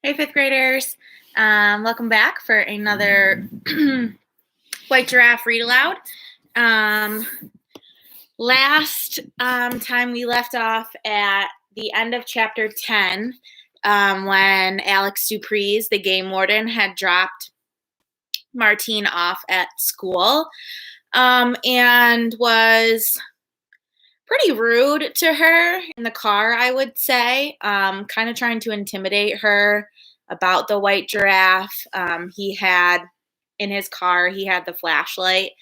Hey, fifth graders. Welcome back for another White Giraffe read aloud. Last time we left off at the end of chapter 10 when Alex Dupree's, the game warden, had dropped Martine off at school and was pretty rude to her in the car, I would say, kind of trying to intimidate her about the White Giraffe. He had in his car, he had the flashlight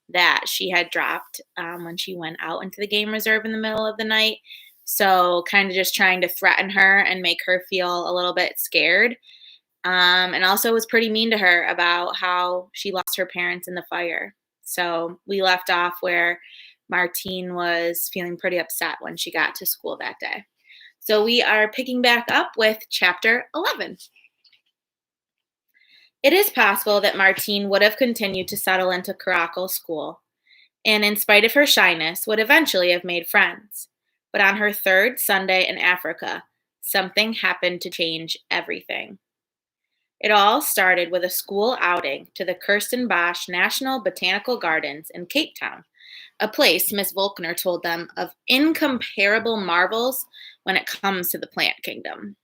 that she had dropped when she went out into the game reserve in the middle of the night. So kind of just trying to threaten her and make her feel a little bit scared. And also was pretty mean to her about how she lost her parents in the fire. So we left off where Martine was feeling pretty upset when she got to school that day. So we are picking back up with chapter 11. It is possible that Martine would have continued to settle into Caracal school, and in spite of her shyness, would eventually have made friends. But on her third Sunday in Africa, something happened to change everything. It all started with a school outing to the Kirstenbosch National Botanical Gardens in Cape Town, a place Miss Volkner told them of incomparable marvels when it comes to the plant kingdom.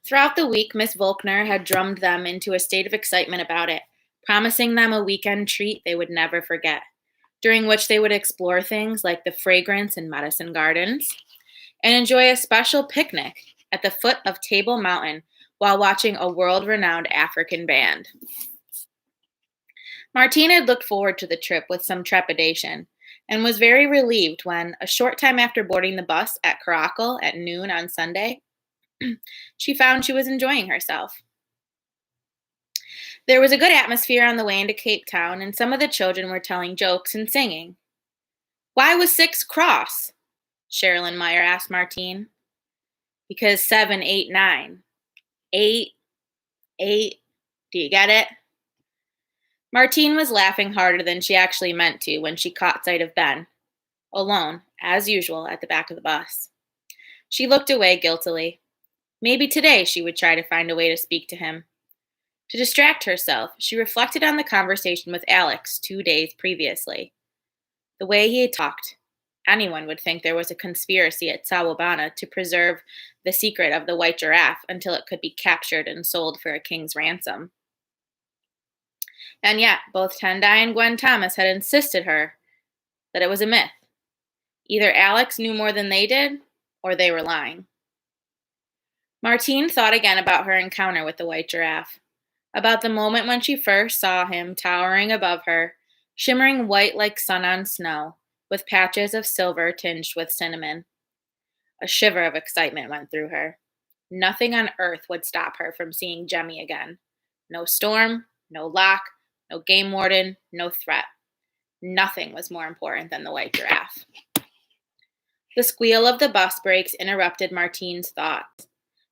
Throughout the week, Miss Volkner had drummed them into a state of excitement about it, promising them a weekend treat they would never forget, during which they would explore things like the fragrance and medicine gardens and enjoy a special picnic at the foot of Table Mountain while watching a world-renowned African band. Martine had looked forward to the trip with some trepidation and was very relieved when, a short time after boarding the bus at Caracal at noon on Sunday, she found she was enjoying herself. There was a good atmosphere on the way into Cape Town, and some of the children were telling jokes and singing. "Why was 6 cross?" Sherilyn Meyer asked Martine. "Because 7, 8, 9. 8, 8. Do you get it?" Martine was laughing harder than she actually meant to when she caught sight of Ben, alone, as usual, at the back of the bus. She looked away guiltily. Maybe today she would try to find a way to speak to him. To distract herself, she reflected on the conversation with Alex 2 days previously. The way he had talked, anyone would think there was a conspiracy at Sawabana to preserve the secret of the White Giraffe until it could be captured and sold for a king's ransom. And yet, both Tendai and Gwen Thomas had insisted her that it was a myth. Either Alex knew more than they did, or they were lying. Martine thought again about her encounter with the White Giraffe, about the moment when she first saw him towering above her, shimmering white like sun on snow, with patches of silver tinged with cinnamon. A shiver of excitement went through her. Nothing on earth would stop her from seeing Jemmy again. No storm, no lock, no game warden, no threat. Nothing was more important than the White Giraffe. The squeal of the bus brakes interrupted Martine's thoughts.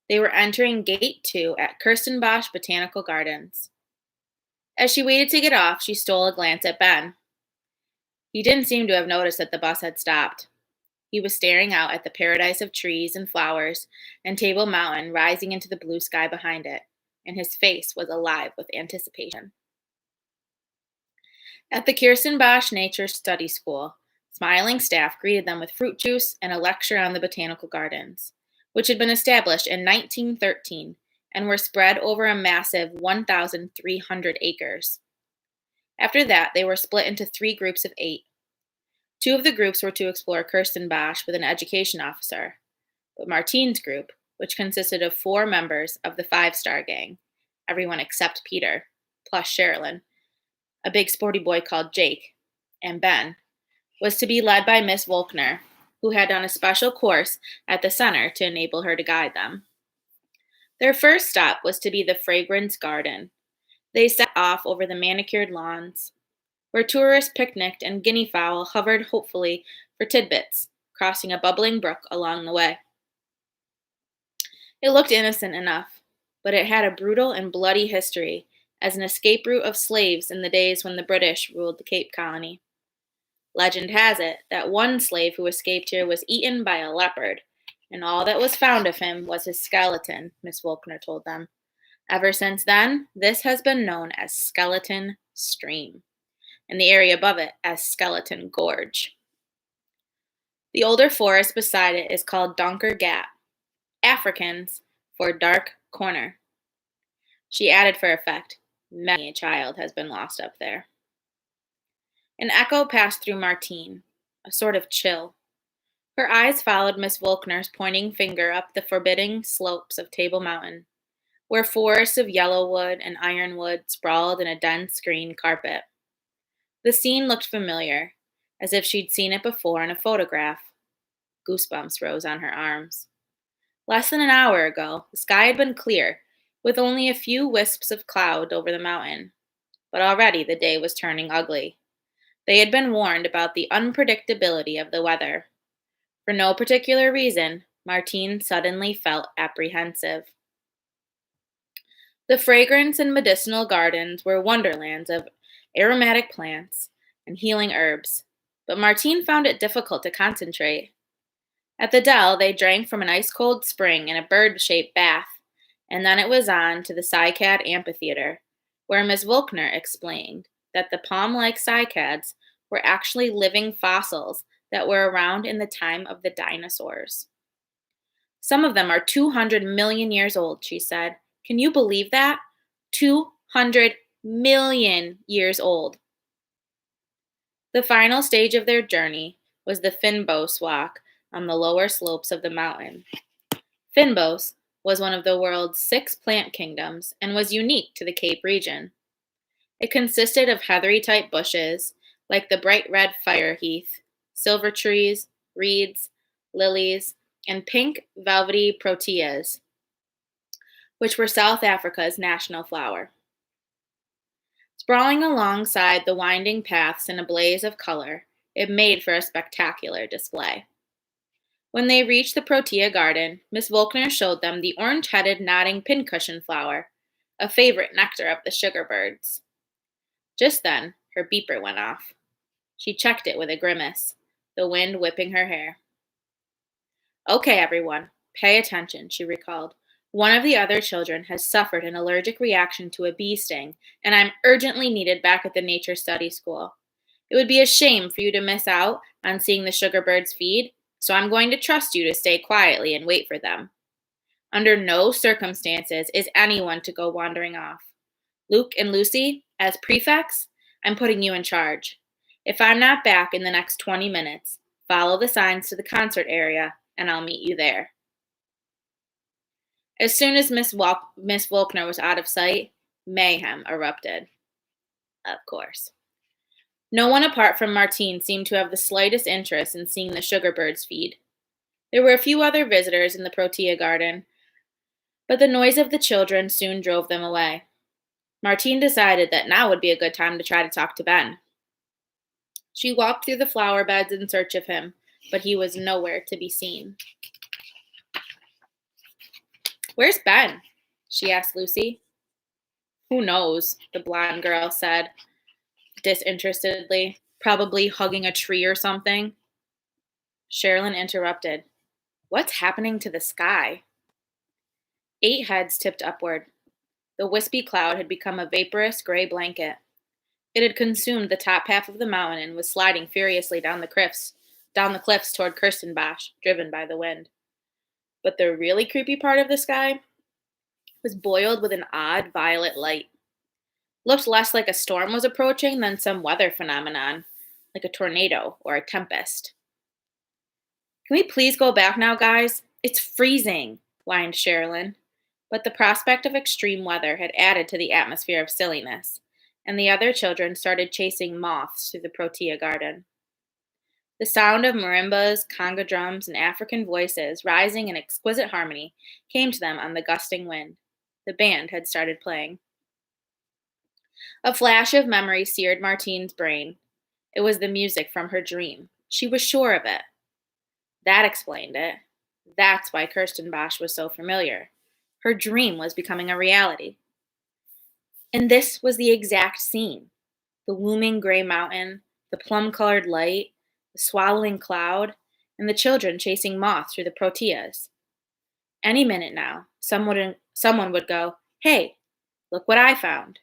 They were entering Gate 2 at Kirstenbosch Botanical Gardens. As she waited to get off, she stole a glance at Ben. He didn't seem to have noticed that the bus had stopped. He was staring out at the paradise of trees and flowers and Table Mountain rising into the blue sky behind it, and his face was alive with anticipation. At the Kirstenbosch Nature Study School, smiling staff greeted them with fruit juice and a lecture on the botanical gardens, which had been established in 1913 and were spread over a massive 1,300 acres. After that, they were split into 3 groups of 8. 2 of the groups were to explore Kirstenbosch with an education officer, but Martine's group, which consisted of 4 members of the 5-star gang, everyone except Peter, plus Sherilyn, a big sporty boy called Jake, and Ben, was to be led by Miss Volkner, who had done a special course at the center to enable her to guide them. Their first stop was to be the Fragrance Garden. They set off over the manicured lawns, where tourists picnicked and guinea fowl hovered hopefully for tidbits, crossing a bubbling brook along the way. It looked innocent enough, but it had a brutal and bloody history as an escape route of slaves in the days when the British ruled the Cape Colony. Legend has it that one slave who escaped here was eaten by a leopard, and all that was found of him was his skeleton, Miss Volkner told them. Ever since then, this has been known as Skeleton Stream, and the area above it as Skeleton Gorge. The older forest beside it is called Donker Gap, Africans for dark corner. She added for effect, many a child has been lost up there. An echo passed through Martine, a sort of chill. Her eyes followed Miss Volkner's pointing finger up the forbidding slopes of Table Mountain, where forests of yellowwood and ironwood sprawled in a dense green carpet. The scene looked familiar, as if she'd seen it before in a photograph. Goosebumps rose on her arms. Less than an hour ago, the sky had been clear, with only a few wisps of cloud over the mountain. But already the day was turning ugly. They had been warned about the unpredictability of the weather. For no particular reason, Martine suddenly felt apprehensive. The fragrance and medicinal gardens were wonderlands of aromatic plants and healing herbs, but Martine found it difficult to concentrate. At the dell, they drank from an ice-cold spring in a bird-shaped bath, and then it was on to the cycad amphitheater, where Miss Volkner explained that the palm-like cycads were actually living fossils that were around in the time of the dinosaurs. Some of them are 200 million years old, she said. Can you believe that? 200 million years old. The final stage of their journey was the Fynbos walk on the lower slopes of the mountain. Fynbos was one of the world's 6 plant kingdoms and was unique to the Cape region. It consisted of heathery-type bushes, like the bright red fire heath, silver trees, reeds, lilies, and pink velvety proteas, which were South Africa's national flower. Sprawling alongside the winding paths in a blaze of color, it made for a spectacular display. When they reached the protea garden, Miss Volkner showed them the orange-headed nodding pincushion flower, a favorite nectar of the sugar birds. Just then, her beeper went off. She checked it with a grimace, the wind whipping her hair. Okay, everyone, pay attention, she recalled. One of the other children has suffered an allergic reaction to a bee sting, and I'm urgently needed back at the Nature Study School. It would be a shame for you to miss out on seeing the sugar birds feed, so I'm going to trust you to stay quietly and wait for them. Under no circumstances is anyone to go wandering off. Luke and Lucy, as prefects, I'm putting you in charge. If I'm not back in the next 20 minutes, follow the signs to the concert area, and I'll meet you there. As soon as Miss Volkner was out of sight, mayhem erupted. Of course. No one apart from Martine seemed to have the slightest interest in seeing the sugar birds feed. There were a few other visitors in the protea garden, but the noise of the children soon drove them away. Martine decided that now would be a good time to try to talk to Ben. She walked through the flower beds in search of him, but he was nowhere to be seen. Where's Ben? She asked Lucy. Who knows, the blonde girl said, disinterestedly, probably hugging a tree or something. Sherilyn interrupted. What's happening to the sky? 8 heads tipped upward. The wispy cloud had become a vaporous gray blanket. It had consumed the top half of the mountain and was sliding furiously down the cliffs toward Kirstenbosch, driven by the wind. But the really creepy part of the sky was boiled with an odd violet light. Looked less like a storm was approaching than some weather phenomenon, like a tornado or a tempest. Can we please go back now, guys? It's freezing, whined Sherilyn. But the prospect of extreme weather had added to the atmosphere of silliness, and the other children started chasing moths through the protea garden. The sound of marimbas, conga drums, and African voices rising in exquisite harmony came to them on the gusting wind. The band had started playing. A flash of memory seared Martine's brain. It was the music from her dream. She was sure of it. That explained it. That's why Kirstenbosch was so familiar. Her dream was becoming a reality. And this was the exact scene. The looming gray mountain, the plum-colored light, the swallowing cloud, and the children chasing moths through the proteas. Any minute now, someone would go, "Hey, look what I found."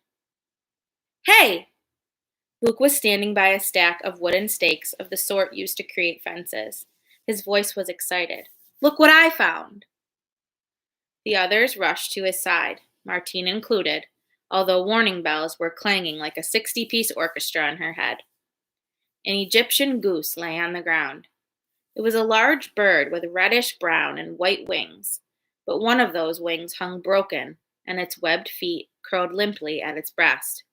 "Hey!" Luke was standing by a stack of wooden stakes of the sort used to create fences. His voice was excited. "Look what I found!" The others rushed to his side, Martine included, although warning bells were clanging like a 60-piece orchestra in her head. An Egyptian goose lay on the ground. It was a large bird with reddish brown and white wings, but one of those wings hung broken, and its webbed feet curled limply at its breast.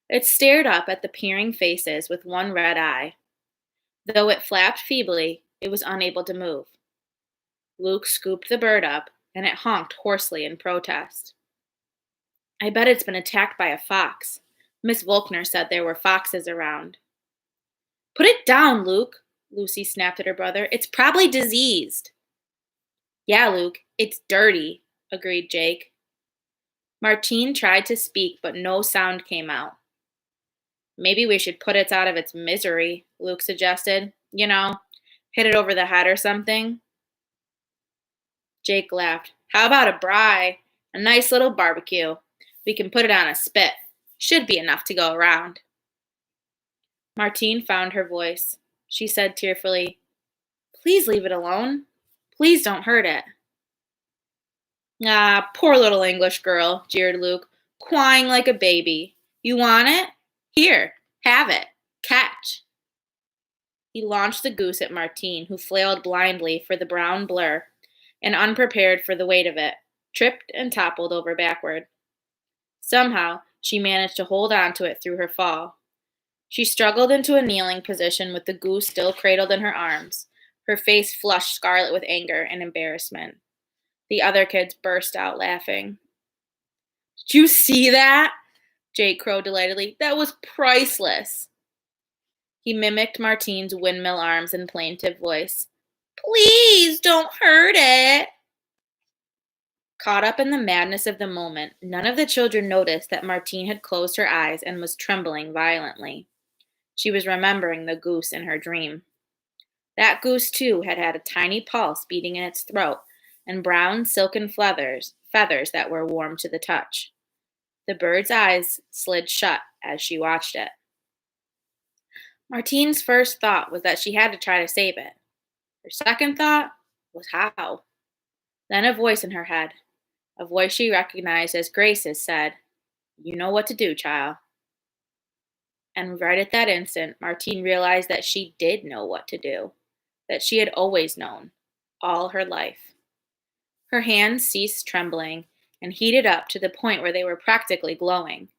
It stared up at the peering faces with one red eye. Though it flapped feebly, it was unable to move. Luke scooped the bird up, and it honked hoarsely in protest. "I bet it's been attacked by a fox. Miss Volkner said there were foxes around." "Put it down, Luke," Lucy snapped at her brother. "It's probably diseased." "Yeah, Luke, it's dirty," agreed Jake. Martine tried to speak, but no sound came out. "Maybe we should put it out of its misery," Luke suggested. "You know, hit it over the head or something." Jake laughed. "How about a braai? A nice little barbecue. We can put it on a spit. Should be enough to go around." Martine found her voice. She said tearfully, "Please leave it alone. Please don't hurt it." "Ah, poor little English girl," jeered Luke, "crying like a baby. You want it? Here, have it. Catch." He launched the goose at Martine, who flailed blindly for the brown blur, and unprepared for the weight of it, tripped and toppled over backward. Somehow, she managed to hold on to it through her fall. She struggled into a kneeling position with the goose still cradled in her arms, her face flushed scarlet with anger and embarrassment. The other kids burst out laughing. "Did you see that?" Jake crowed delightedly. "That was priceless." He mimicked Martine's windmill arms and plaintive voice. "Please don't hurt it." Caught up in the madness of the moment, none of the children noticed that Martine had closed her eyes and was trembling violently. She was remembering the goose in her dream. That goose, too, had had a tiny pulse beating in its throat and brown silken feathers that were warm to the touch. The bird's eyes slid shut as she watched it. Martine's first thought was that she had to try to save it. Her second thought was how. Then a voice in her head, a voice she recognized as Grace's, said, "You know what to do, child." And right at that instant, Martine realized that she did know what to do, that she had always known, all her life. Her hands ceased trembling and heated up to the point where they were practically glowing.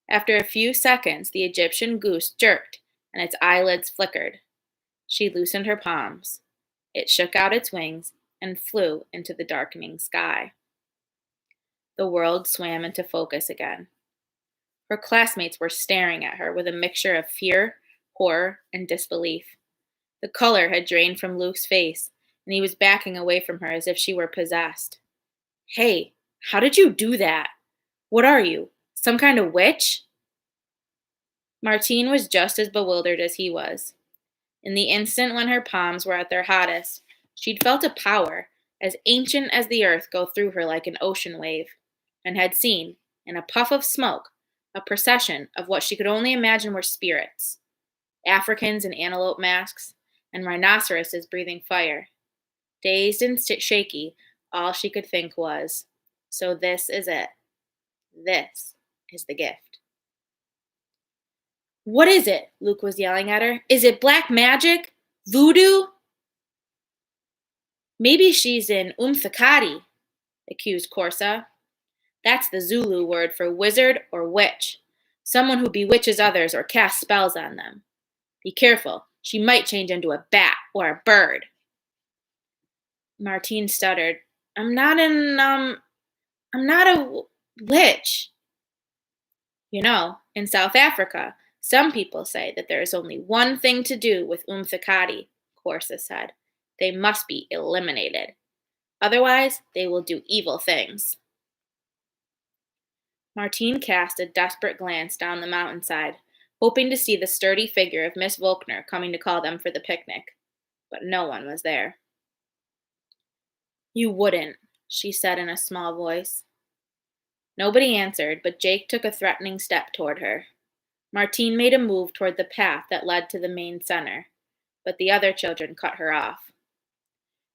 After a few seconds, the Egyptian goose jerked and its eyelids flickered. She loosened her palms. It shook out its wings and flew into the darkening sky. The world swam into focus again. Her classmates were staring at her with a mixture of fear, horror, and disbelief. The color had drained from Luke's face, and he was backing away from her as if she were possessed. "Hey, how did you do that? What are you, some kind of witch?" Martine was just as bewildered as he was. In the instant when her palms were at their hottest, she'd felt a power as ancient as the earth go through her like an ocean wave, and had seen, in a puff of smoke, a procession of what she could only imagine were spirits, Africans in antelope masks, and rhinoceroses breathing fire. Dazed and shaky, all she could think was, "So this is it. This is the gift." "What is it?" Luke was yelling at her. "Is it black magic? Voodoo?" "Maybe she's in Umthakati," accused Corsa. That's the Zulu word for wizard or witch, someone who bewitches others or casts spells on them. Be careful, she might change into a bat or a bird. Martine stuttered. I'm not a witch." "You know, in South Africa, some people say that there is only one thing to do with Umthakati," Corsa said. "They must be eliminated. Otherwise, they will do evil things." Martine cast a desperate glance down the mountainside, hoping to see the sturdy figure of Miss Volkner coming to call them for the picnic. but no one was there. "You wouldn't," she said in a small voice. Nobody answered, but Jake took a threatening step toward her. Martine made a move toward the path that led to the main center, but the other children cut her off.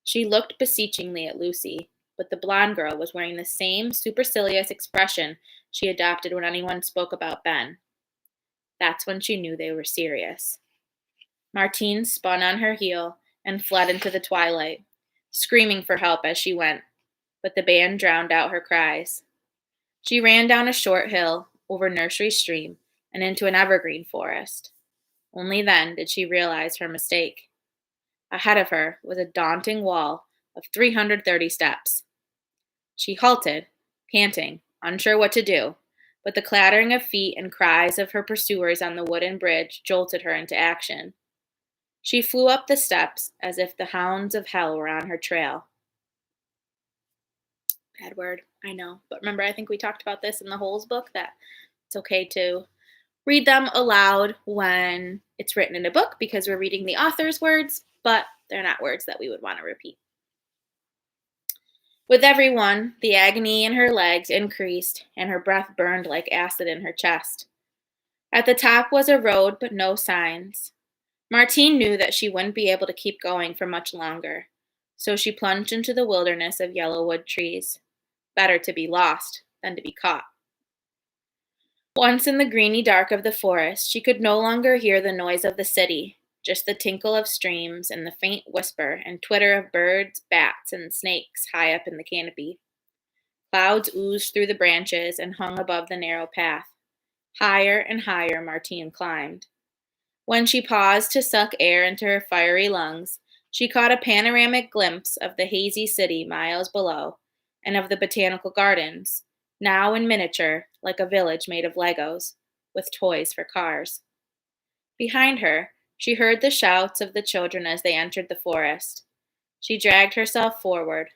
She looked beseechingly at Lucy, but the blonde girl was wearing the same supercilious expression she adopted when anyone spoke about Ben. That's when she knew they were serious. Martine spun on her heel and fled into the twilight, screaming for help as she went, but the band drowned out her cries. She ran down a short hill, over Nursery Stream, and into an evergreen forest. Only then did she realize her mistake. Ahead of her was a daunting wall of 330 steps. She halted, panting, unsure what to do, but the clattering of feet and cries of her pursuers on the wooden bridge jolted her into action. She flew up the steps as if the hounds of hell were on her trail. Bad word, I know. But remember, I think we talked about this in the Holes book, that it's okay to read them aloud when it's written in a book because we're reading the author's words, but they're not words that we would want to repeat. With every one, the agony in her legs increased, and her breath burned like acid in her chest. At the top was a road, but no signs. Martine knew that she wouldn't be able to keep going for much longer, so she plunged into the wilderness of yellowwood trees. Better to be lost than to be caught. Once in the greeny dark of the forest, she could no longer hear the noise of the city, just the tinkle of streams and the faint whisper and twitter of birds, bats, and snakes high up in the canopy. Clouds oozed through the branches and hung above the narrow path. Higher and higher Martine climbed. When she paused to suck air into her fiery lungs, she caught a panoramic glimpse of the hazy city miles below, and of the botanical gardens, now in miniature, like a village made of Legos, with toys for cars. Behind her, she heard the shouts of the children as they entered the forest. She dragged herself forward,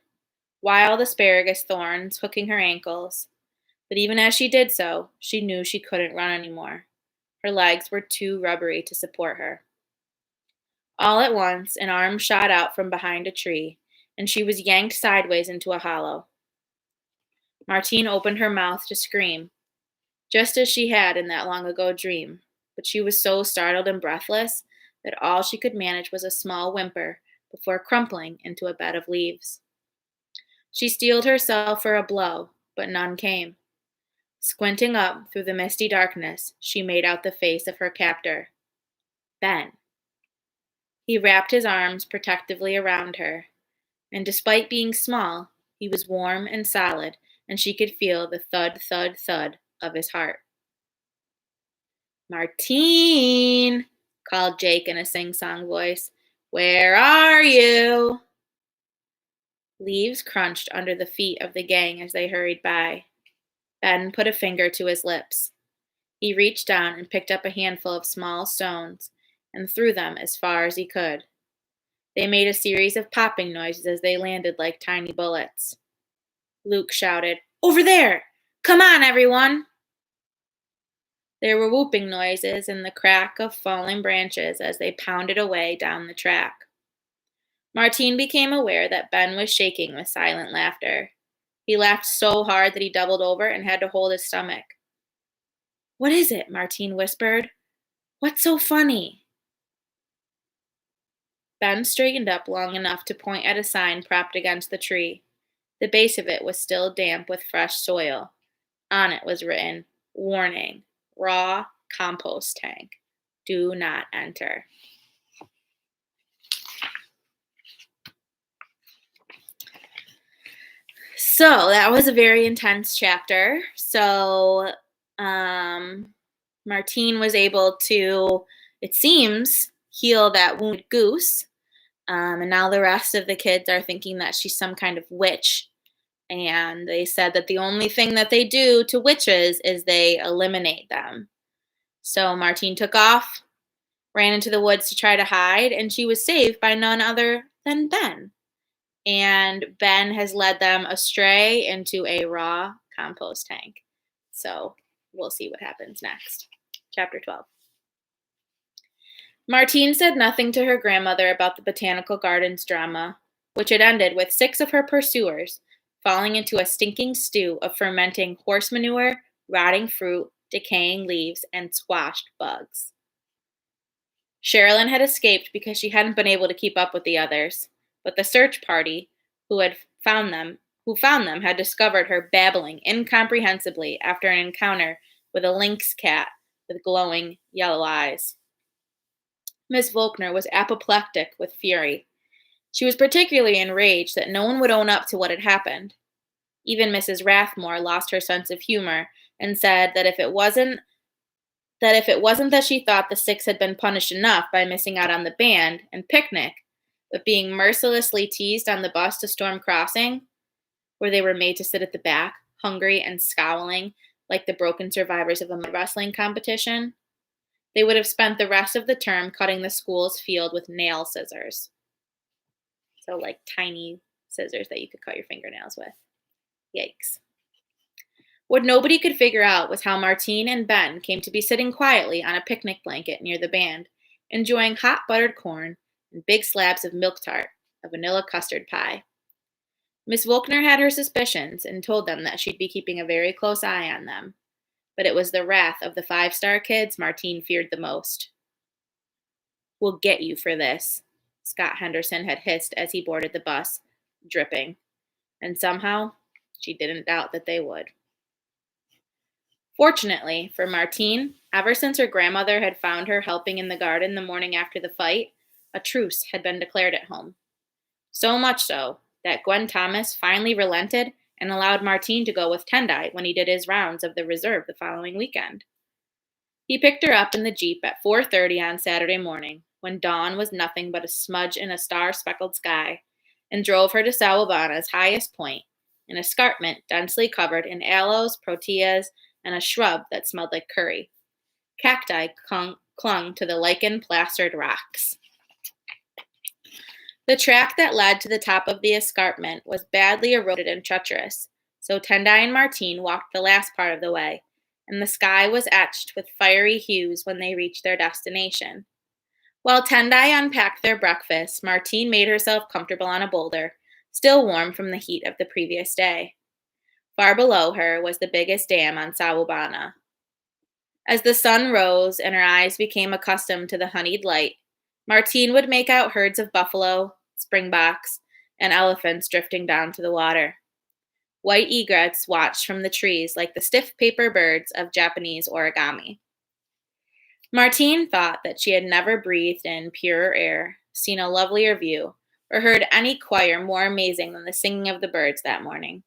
wild asparagus thorns hooking her ankles. But even as she did so, she knew she couldn't run anymore. Her legs were too rubbery to support her. All at once, an arm shot out from behind a tree, and she was yanked sideways into a hollow. Martine opened her mouth to scream, just as she had in that long ago dream, but she was so startled and breathless that all she could manage was a small whimper before crumpling into a bed of leaves. She steeled herself for a blow, but none came. Squinting up through the misty darkness, she made out the face of her captor. Ben. He wrapped his arms protectively around her, and despite being small, he was warm and solid, and she could feel the thud, thud, thud of his heart. "Martine," called Jake in a sing-song voice. "Where are you?" Leaves crunched under the feet of the gang as they hurried by. Ben put a finger to his lips. He reached down and picked up a handful of small stones and threw them as far as he could. They made a series of popping noises as they landed like tiny bullets. Luke shouted, "Over there! Come on, everyone!" There were whooping noises and the crack of falling branches as they pounded away down the track. Martine became aware that Ben was shaking with silent laughter. He laughed so hard that he doubled over and had to hold his stomach. "What is it?" Martine whispered. "What's so funny?" Ben straightened up long enough to point at a sign propped against the tree. The base of it was still damp with fresh soil. On it was written, "Warning, raw compost tank. Do not enter." So that was a very intense chapter. So Martine was able to, it seems, heal that wounded goose. And now the rest of the kids are thinking that she's some kind of witch. And they said that the only thing that they do to witches is they eliminate them. So Martine took off, ran into the woods to try to hide, and she was saved by none other than Ben. And Ben has led them astray into a raw compost tank. So we'll see what happens next. Chapter 12. Martine said nothing to her grandmother about the botanical gardens drama, which had ended with 6 of her pursuers falling into a stinking stew of fermenting horse manure, rotting fruit, decaying leaves, and squashed bugs. Sherilyn had escaped because she hadn't been able to keep up with the others, but the search party, who had who found them had discovered her babbling incomprehensibly after an encounter with a lynx cat with glowing yellow eyes. Miss Volkner was apoplectic with fury. She was particularly enraged that no one would own up to what had happened. Even Mrs. Rathmore lost her sense of humor and said that if it wasn't that she thought the 6 had been punished enough by missing out on the band and picnic, but being mercilessly teased on the bus to Storm Crossing, where they were made to sit at the back, hungry and scowling like the broken survivors of a mud wrestling competition, they would have spent the rest of the term cutting the school's field with nail scissors. So, like tiny scissors that you could cut your fingernails with. Yikes. What nobody could figure out was how Martine and Ben came to be sitting quietly on a picnic blanket near the band, enjoying hot buttered corn and big slabs of milk tart, a vanilla custard pie. Miss Volkner had her suspicions and told them that she'd be keeping a very close eye on them, but it was the wrath of the 5-star kids Martine feared the most. "We'll get you for this," Scott Henderson had hissed as he boarded the bus, dripping, and somehow she didn't doubt that they would. Fortunately for Martine, ever since her grandmother had found her helping in the garden the morning after the fight, a truce had been declared at home. So much so that Gwen Thomas finally relented and allowed Martine to go with Tendai when he did his rounds of the reserve the following weekend. He picked her up in the Jeep at 4:30 on Saturday morning, when dawn was nothing but a smudge in a star-speckled sky, and drove her to Sawabana's highest point, an escarpment densely covered in aloes, proteas, and a shrub that smelled like curry. Cacti clung to the lichen-plastered rocks. The track that led to the top of the escarpment was badly eroded and treacherous, so Tendai and Martine walked the last part of the way, and the sky was etched with fiery hues when they reached their destination. While Tendai unpacked their breakfast, Martine made herself comfortable on a boulder, still warm from the heat of the previous day. Far below her was the biggest dam on Sawabana. As the sun rose and her eyes became accustomed to the honeyed light, Martine would make out herds of buffalo, springboks, and elephants drifting down to the water. White egrets watched from the trees like the stiff paper birds of Japanese origami. Martine thought that she had never breathed in purer air, seen a lovelier view, or heard any choir more amazing than the singing of the birds that morning.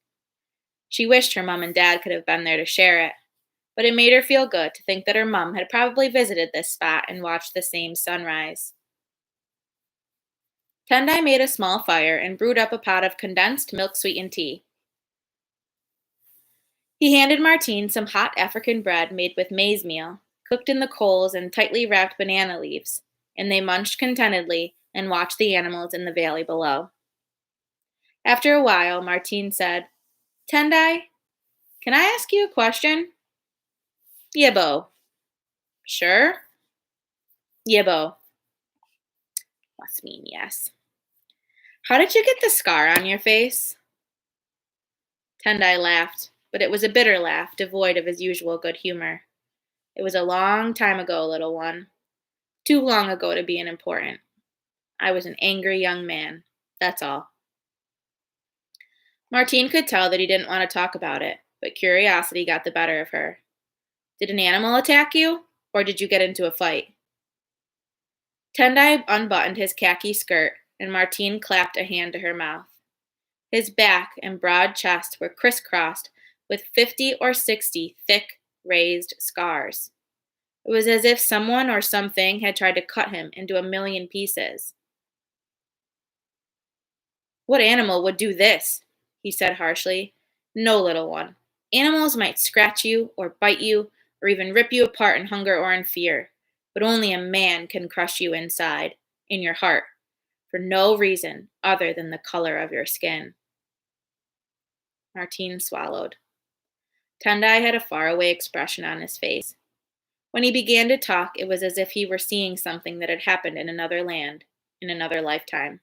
She wished her mom and dad could have been there to share it, but it made her feel good to think that her mom had probably visited this spot and watched the same sunrise. Tendai made a small fire and brewed up a pot of condensed milk sweetened tea. He handed Martine some hot African bread made with maize meal, cooked in the coals and tightly wrapped banana leaves, and they munched contentedly and watched the animals in the valley below. After a while, Martine said, "Tendai, can I ask you a question?" "Yebo." "Sure?" "Yebo." Must mean yes. "How did you get the scar on your face?" Tendai laughed, but it was a bitter laugh, devoid of his usual good humor. "It was a long time ago, little one. Too long ago to be unimportant. I was an angry young man. That's all." Martine could tell that he didn't want to talk about it, but curiosity got the better of her. "Did an animal attack you, or did you get into a fight?" Tendai unbuttoned his khaki skirt, and Martine clapped a hand to her mouth. His back and broad chest were crisscrossed with 50 or 60 thick, raised scars. It was as if someone or something had tried to cut him into a million pieces. "What animal would do this?" he said harshly. "No, little one. Animals might scratch you, or bite you, or even rip you apart in hunger or in fear, but only a man can crush you inside, in your heart, for no reason other than the color of your skin." Martine swallowed. Tendai had a faraway expression on his face. When he began to talk, it was as if he were seeing something that had happened in another land, in another lifetime.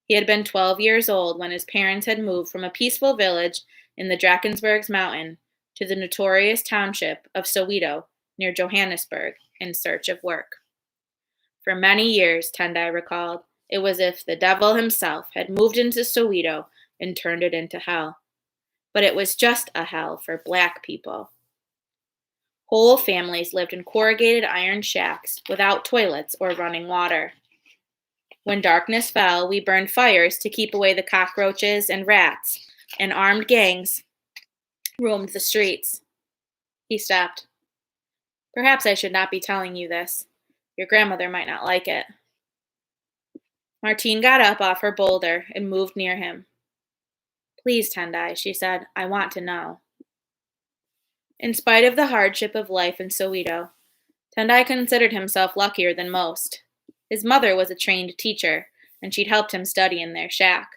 He had been 12 years old when his parents had moved from a peaceful village in the Drakensberg's mountain to the notorious township of Soweto near Johannesburg in search of work. For many years, Tendai recalled, it was as if the devil himself had moved into Soweto and turned it into hell. But it was just a hell for black people. Whole families lived in corrugated iron shacks without toilets or running water. When darkness fell, we burned fires to keep away the cockroaches and rats, and armed gangs roamed the streets. He stopped. Perhaps I should not be telling you this. Your grandmother might not like it. Martine got up off her boulder and moved near him. Please, Tendai, she said, I want to know. In spite of the hardship of life in Soweto, Tendai considered himself luckier than most. His mother was a trained teacher, and she'd helped him study in their shack.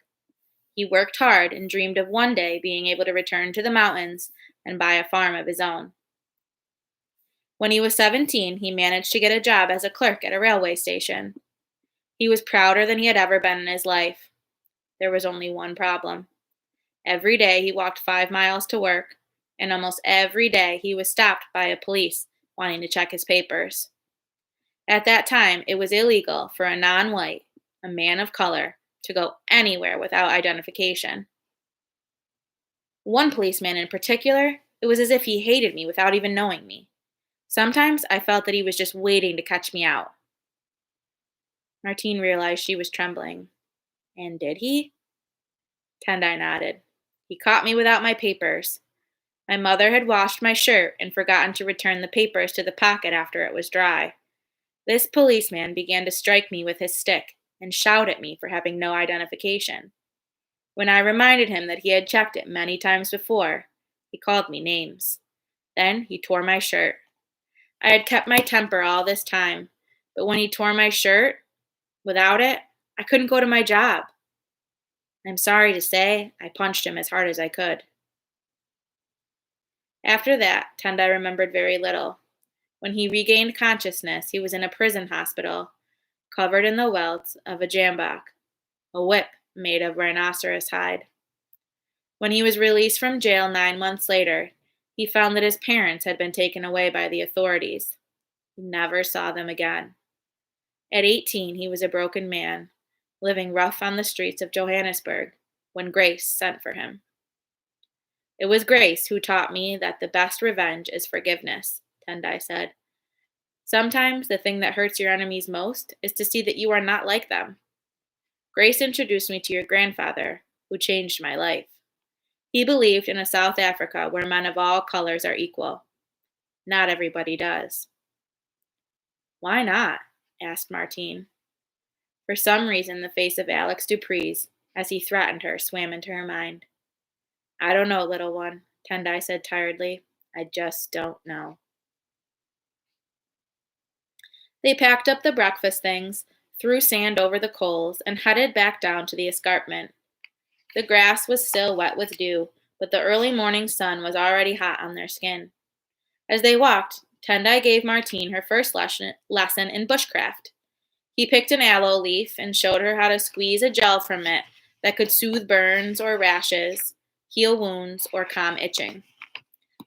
He worked hard and dreamed of one day being able to return to the mountains and buy a farm of his own. When he was 17, he managed to get a job as a clerk at a railway station. He was prouder than he had ever been in his life. There was only one problem. Every day he walked 5 miles to work, and almost every day he was stopped by a police wanting to check his papers. At that time, it was illegal for a non-white, a man of color, to go anywhere without identification. One policeman in particular, it was as if he hated me without even knowing me. Sometimes I felt that he was just waiting to catch me out. Martine realized she was trembling. And did he? Tendai nodded. He caught me without my papers. My mother had washed my shirt and forgotten to return the papers to the pocket after it was dry. This policeman began to strike me with his stick and shout at me for having no identification. When I reminded him that he had checked it many times before, he called me names. Then he tore my shirt. I had kept my temper all this time, but when he tore my shirt, without it, I couldn't go to my job. I'm sorry to say, I punched him as hard as I could. After that, Tendai remembered very little. When he regained consciousness, he was in a prison hospital, covered in the welts of a jambak, a whip made of rhinoceros hide. When he was released from jail 9 months later, he found that his parents had been taken away by the authorities. He never saw them again. At 18, he was a broken man, living rough on the streets of Johannesburg, when Grace sent for him. It was Grace who taught me that the best revenge is forgiveness, Tendai said. Sometimes the thing that hurts your enemies most is to see that you are not like them. Grace introduced me to your grandfather, who changed my life. He believed in a South Africa where men of all colors are equal. Not everybody does. Why not? Asked Martine. For some reason, the face of Alex Dupree's, as he threatened her, swam into her mind. I don't know, little one, Tendai said tiredly. I just don't know. They packed up the breakfast things, threw sand over the coals, and headed back down to the escarpment. The grass was still wet with dew, but the early morning sun was already hot on their skin. As they walked, Tendai gave Martine her first lesson in bushcraft. He picked an aloe leaf and showed her how to squeeze a gel from it that could soothe burns or rashes, heal wounds, or calm itching.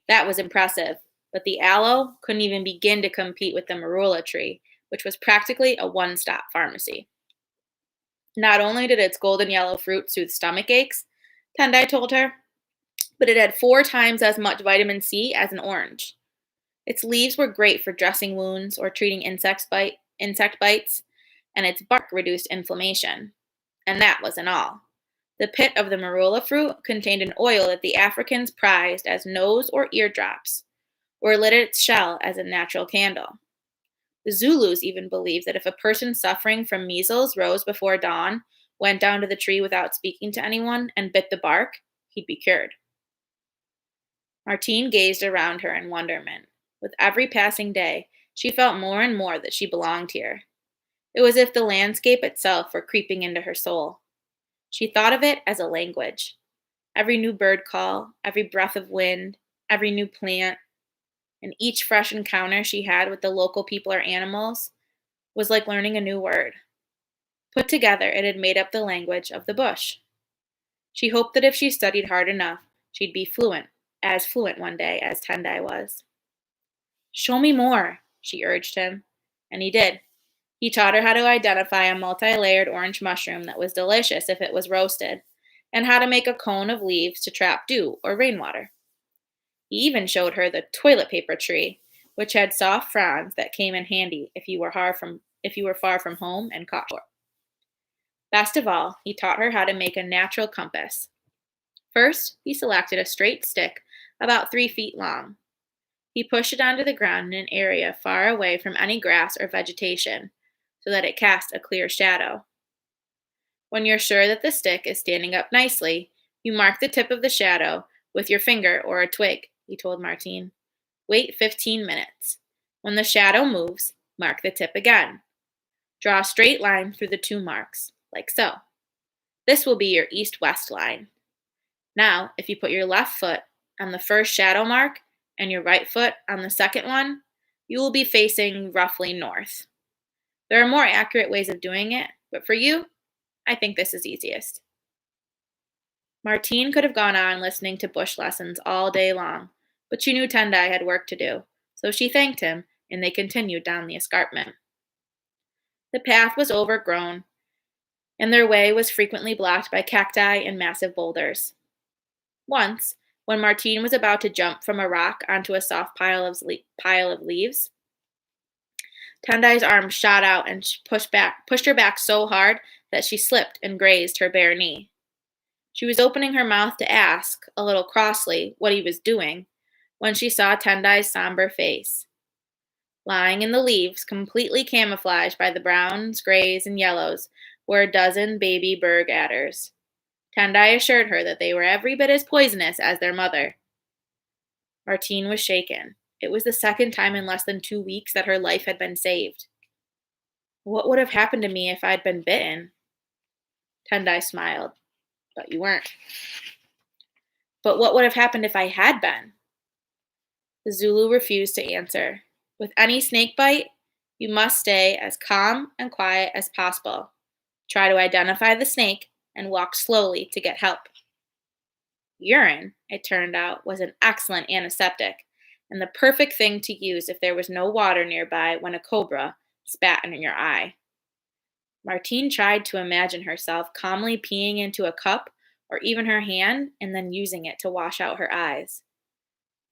That was impressive, but the aloe couldn't even begin to compete with the marula tree, which was practically a one-stop pharmacy. Not only did its golden yellow fruit soothe stomach aches, Tendai told her, but it had 4 times as much vitamin C as an orange. Its leaves were great for dressing wounds or treating insect bites, and its bark reduced inflammation. And that wasn't all. The pit of the marula fruit contained an oil that the Africans prized as nose or ear drops, or lit its shell as a natural candle. The Zulus even believed that if a person suffering from measles rose before dawn, went down to the tree without speaking to anyone, and bit the bark, he'd be cured. Martine gazed around her in wonderment. With every passing day, she felt more and more that she belonged here. It was as if the landscape itself were creeping into her soul. She thought of it as a language. Every new bird call, every breath of wind, every new plant, and each fresh encounter she had with the local people or animals was like learning a new word. Put together, it had made up the language of the bush. She hoped that if she studied hard enough, she'd be as fluent one day as Tendai was. Show me more, she urged him, and he did. He taught her how to identify a multi-layered orange mushroom that was delicious if it was roasted, and how to make a cone of leaves to trap dew or rainwater. He even showed her the toilet paper tree, which had soft fronds that came in handy if you were far from home and caught short. Best of all, he taught her how to make a natural compass. First, he selected a straight stick about 3 feet long. He pushed it onto the ground in an area far away from any grass or vegetation, so that it cast a clear shadow. When you're sure that the stick is standing up nicely, you mark the tip of the shadow with your finger or a twig, he told Martine. Wait 15 minutes. When the shadow moves, mark the tip again. Draw a straight line through the 2 marks, like so. This will be your east-west line. Now, if you put your left foot on the first shadow mark and your right foot on the second one, you will be facing roughly north. There are more accurate ways of doing it, but for you, I think this is easiest. Martine could have gone on listening to bush lessons all day long, but she knew Tendai had work to do, so she thanked him, and they continued down the escarpment. The path was overgrown, and their way was frequently blocked by cacti and massive boulders. Once, when Martine was about to jump from a rock onto a soft pile of leaves, Tendai's arm shot out and pushed her back so hard that she slipped and grazed her bare knee. She was opening her mouth to ask, a little crossly, what he was doing, when she saw Tendai's somber face. Lying in the leaves, completely camouflaged by the browns, grays, and yellows, were a dozen baby berg adders. Tendai assured her that they were every bit as poisonous as their mother. Martine was shaken. It was the second time in less than 2 weeks that her life had been saved. What would have happened to me if I'd been bitten? Tendai smiled. But you weren't. But what would have happened if I had been? The Zulu refused to answer. With any snake bite, you must stay as calm and quiet as possible. Try to identify the snake and walk slowly to get help. Urine, it turned out, was an excellent antiseptic and the perfect thing to use if there was no water nearby when a cobra spat in your eye. Martine tried to imagine herself calmly peeing into a cup or even her hand and then using it to wash out her eyes.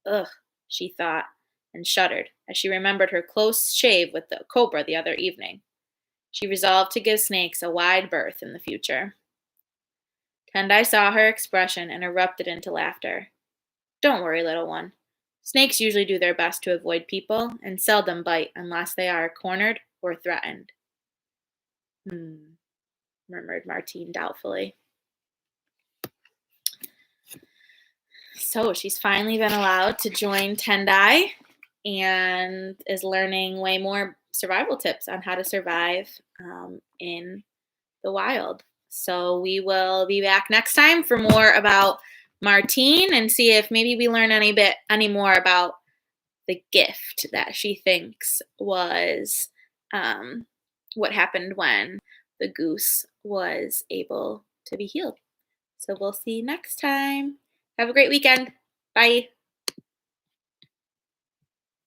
Ugh, she thought, and shuddered as she remembered her close shave with the cobra the other evening. She resolved to give snakes a wide berth in the future. Tendai saw her expression and erupted into laughter. Don't worry, little one. Snakes usually do their best to avoid people and seldom bite unless they are cornered or threatened. Murmured Martine doubtfully. So she's finally been allowed to join Tendai and is learning way more survival tips on how to survive in the wild. So we will be back next time for more about Martine and see if maybe we learn any more about the gift that she thinks was what happened when the goose was able to be healed. So we'll see you next time. Have a great weekend. Bye.